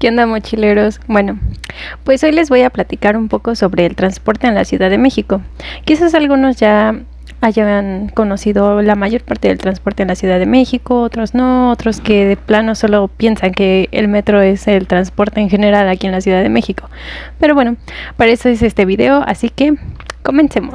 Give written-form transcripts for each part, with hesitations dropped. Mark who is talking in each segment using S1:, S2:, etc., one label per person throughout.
S1: ¿Qué onda, mochileros? Bueno, pues hoy les voy a platicar un poco sobre el transporte en la Ciudad de México. Quizás algunos ya hayan conocido la mayor parte del transporte en la Ciudad de México, otros no, otros que de plano solo piensan que el metro es el transporte en general aquí en la Ciudad de México. Pero bueno, para eso es este video, así que comencemos.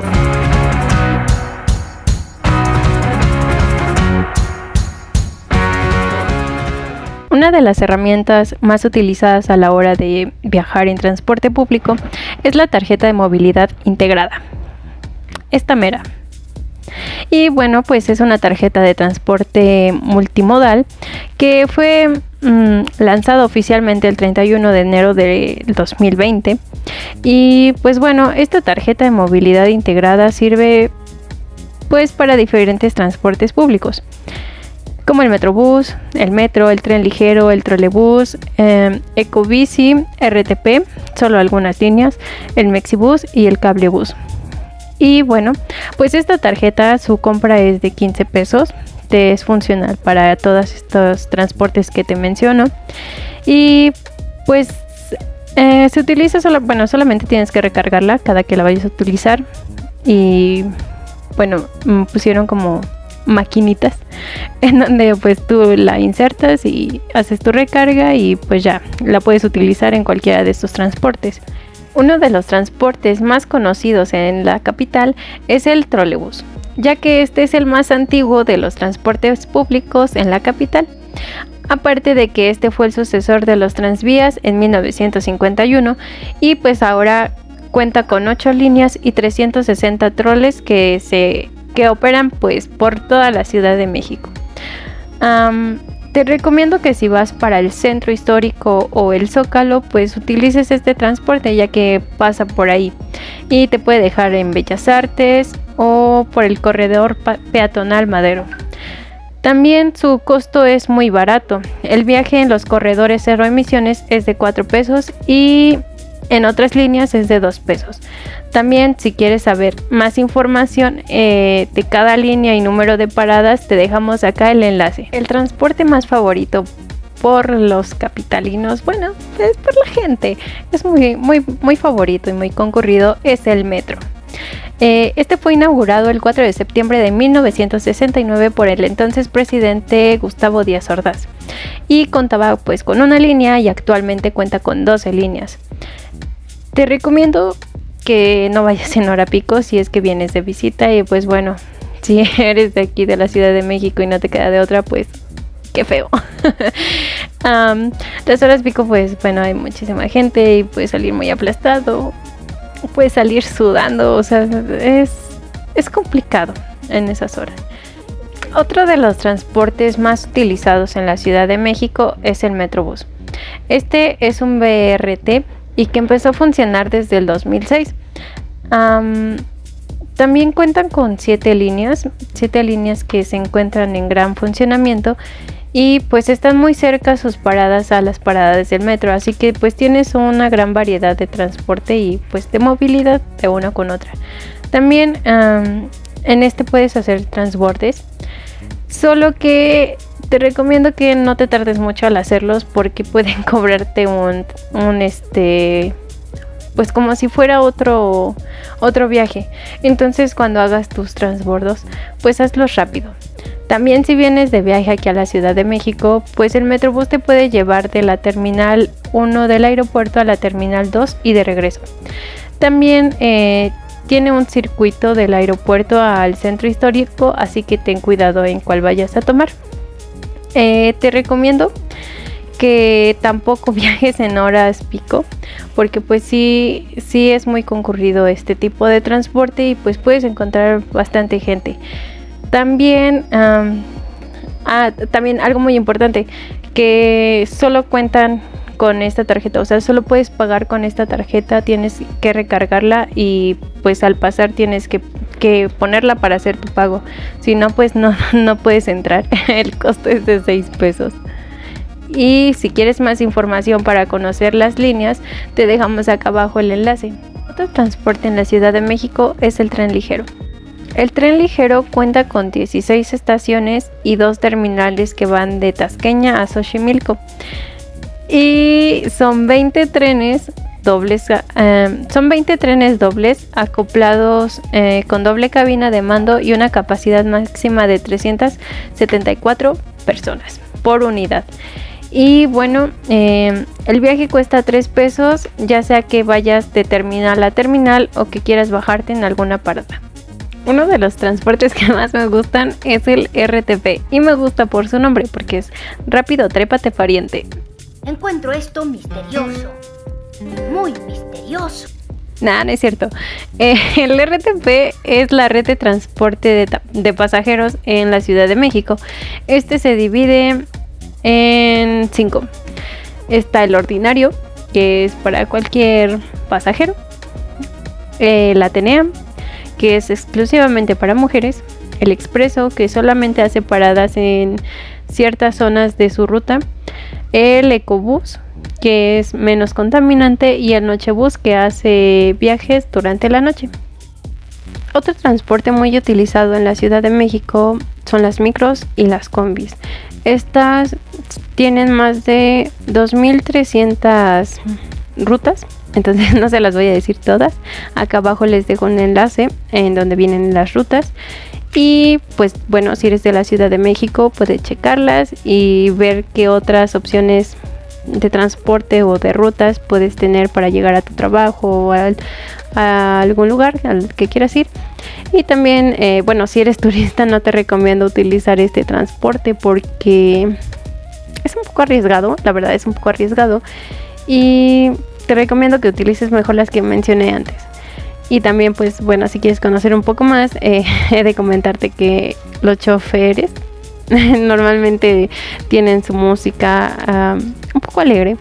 S1: Una de las herramientas más utilizadas a la hora de viajar en transporte público es la tarjeta de movilidad integrada. Esta mera. Y bueno, pues es una tarjeta de transporte multimodal que fue lanzada oficialmente el 31 de enero del 2020. Y pues bueno, esta tarjeta de movilidad integrada sirve pues para diferentes transportes públicos, como el Metrobús, el metro, el tren ligero, el trolebús, Ecobici, RTP, solo algunas líneas, el Mexibus y el cablebús. Y bueno, pues esta tarjeta, su compra es de 15 pesos, te es funcional para todos estos transportes que te menciono. Y pues se utiliza solamente tienes que recargarla cada que la vayas a utilizar. Y bueno, pusieron como maquinitas en donde pues tú la insertas y haces tu recarga y pues ya la puedes utilizar en cualquiera de estos transportes. Uno de los transportes más conocidos en la capital es el trolebús, ya que este es el más antiguo de los transportes públicos en la capital. Aparte de que este fue el sucesor de los tranvías en 1951 y pues ahora cuenta con 8 líneas y 360 troles que operan pues por toda la Ciudad de México. Te recomiendo que si vas para el centro histórico o el Zócalo, pues utilices este transporte, ya que pasa por ahí y te puede dejar en Bellas Artes o por el corredor peatonal Madero. También su costo es muy barato. El viaje en los corredores cero emisiones es de 4 pesos y en otras líneas es de 2 pesos. También, si quieres saber más información de cada línea y número de paradas, te dejamos acá el enlace. El transporte más favorito por los capitalinos, bueno, es por la gente, es muy favorito y muy concurrido, es el metro. Este fue inaugurado el 4 de septiembre de 1969 por el entonces presidente Gustavo Díaz Ordaz y contaba pues con una línea y actualmente cuenta con 12 líneas. Te recomiendo que no vayas en hora pico si es que vienes de visita y pues bueno, si eres de aquí de la Ciudad de México y no te queda de otra, pues qué feo. Las horas pico pues bueno, hay muchísima gente y puedes salir muy aplastado, puedes salir sudando, o sea, es complicado en esas horas. Otro de los transportes más utilizados en la Ciudad de México es el Metrobús. Este es un BRT y que empezó a funcionar desde el 2006. También cuentan con 7 líneas que se encuentran en gran funcionamiento y pues están muy cerca sus paradas a las paradas del metro, así que pues tienes una gran variedad de transporte y pues de movilidad de una con otra. También en este puedes hacer transbordes, solo que te recomiendo que no te tardes mucho al hacerlos porque pueden cobrarte pues como si fuera otro viaje. Entonces cuando hagas tus transbordos, pues hazlos rápido. También si vienes de viaje aquí a la Ciudad de México, pues el Metrobús te puede llevar de la terminal 1 del aeropuerto a la terminal 2 y de regreso. También tiene un circuito del aeropuerto al centro histórico, así que ten cuidado en cuál vayas a tomar. Te recomiendo que tampoco viajes en horas pico, porque pues sí es muy concurrido este tipo de transporte y pues puedes encontrar bastante gente. También algo muy importante, que solo cuentan con esta tarjeta, o sea, solo puedes pagar con esta tarjeta, tienes que recargarla y pues al pasar tienes que ponerla para hacer tu pago, si no pues no puedes entrar. El costo es de 6 pesos. Y si quieres más información para conocer las líneas, te dejamos acá abajo el enlace. Otro transporte en la Ciudad de México es el tren ligero. El tren ligero cuenta con 16 estaciones y 2 terminales que van de Tasqueña a Xochimilco. Y son 20 trenes dobles, acoplados con doble cabina de mando y una capacidad máxima de 374 personas por unidad. Y bueno, el viaje cuesta 3 pesos, ya sea que vayas de terminal a terminal o que quieras bajarte en alguna parada. Uno de los transportes que más me gustan es el RTP y me gusta por su nombre porque es rápido, trépate pariente.
S2: Encuentro esto misterioso, muy misterioso.
S1: Nah, no es cierto. El RTP es la red de transporte de pasajeros en la Ciudad de México. Este se divide en 5. Está el ordinario, que es para cualquier pasajero. El Atenea, que es exclusivamente para mujeres. El expreso, que solamente hace paradas en ciertas zonas de su ruta. El ecobús, que es menos contaminante, y el nochebús, que hace viajes durante la noche. Otro transporte muy utilizado en la Ciudad de México son las micros y las combis. Estas tienen más de 2.300 rutas, entonces no se las voy a decir todas. Acá abajo les dejo un enlace en donde vienen las rutas. Y pues bueno, si eres de la Ciudad de México puedes checarlas y ver qué otras opciones de transporte o de rutas puedes tener para llegar a tu trabajo o a algún lugar al que quieras ir. Y también, bueno, si eres turista no te recomiendo utilizar este transporte porque es un poco arriesgado, la verdad es un poco arriesgado. Y te recomiendo que utilices mejor las que mencioné antes. Y también, pues bueno, si quieres conocer un poco más, he de comentarte que los choferes normalmente tienen su música un poco alegre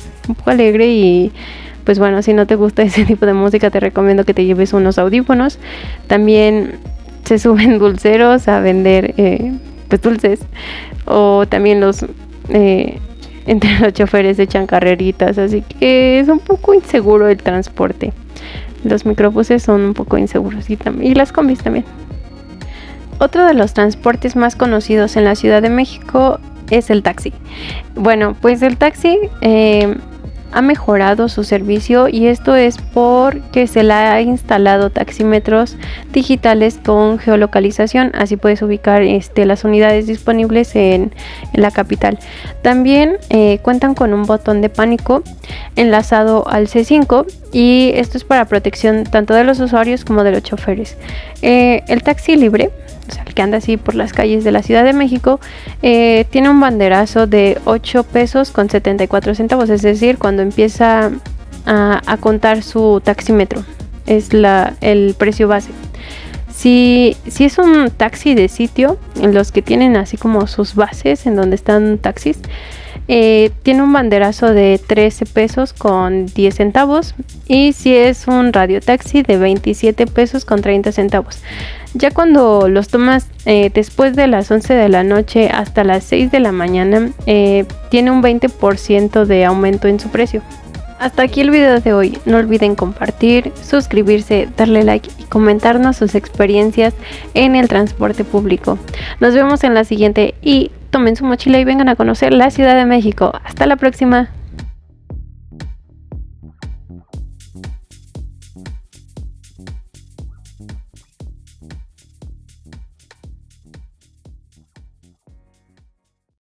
S1: y pues bueno, si no te gusta ese tipo de música te recomiendo que te lleves unos audífonos. También se suben dulceros a vender pues dulces, o también entre los choferes echan carreritas, así que es un poco inseguro el transporte. Los microbuses son un poco inseguros y las combis también. Otro de los transportes más conocidos en la Ciudad de México es el taxi. Bueno, pues el taxi ha mejorado su servicio y esto es porque se le ha instalado taxímetros digitales con geolocalización, así puedes ubicar las unidades disponibles en la capital. También cuentan con un botón de pánico enlazado al C5 y esto es para protección tanto de los usuarios como de los choferes. El taxi libre, o sea, el que anda así por las calles de la Ciudad de México, tiene un banderazo de 8 pesos con 74 centavos, es decir, cuando empieza a contar su taxímetro, es el precio base. Si es un taxi de sitio, los que tienen así como sus bases en donde están taxis, tiene un banderazo de 13 pesos con 10 centavos. Y si es un radiotaxi, de 27 pesos con 30 centavos. Ya cuando los tomas después de las 11 de la noche hasta las 6 de la mañana, tiene un 20% de aumento en su precio. Hasta aquí el video de hoy. No olviden compartir, suscribirse, darle like y comentarnos sus experiencias en el transporte público. Nos vemos en la siguiente y tomen su mochila y vengan a conocer la Ciudad de México. Hasta la próxima.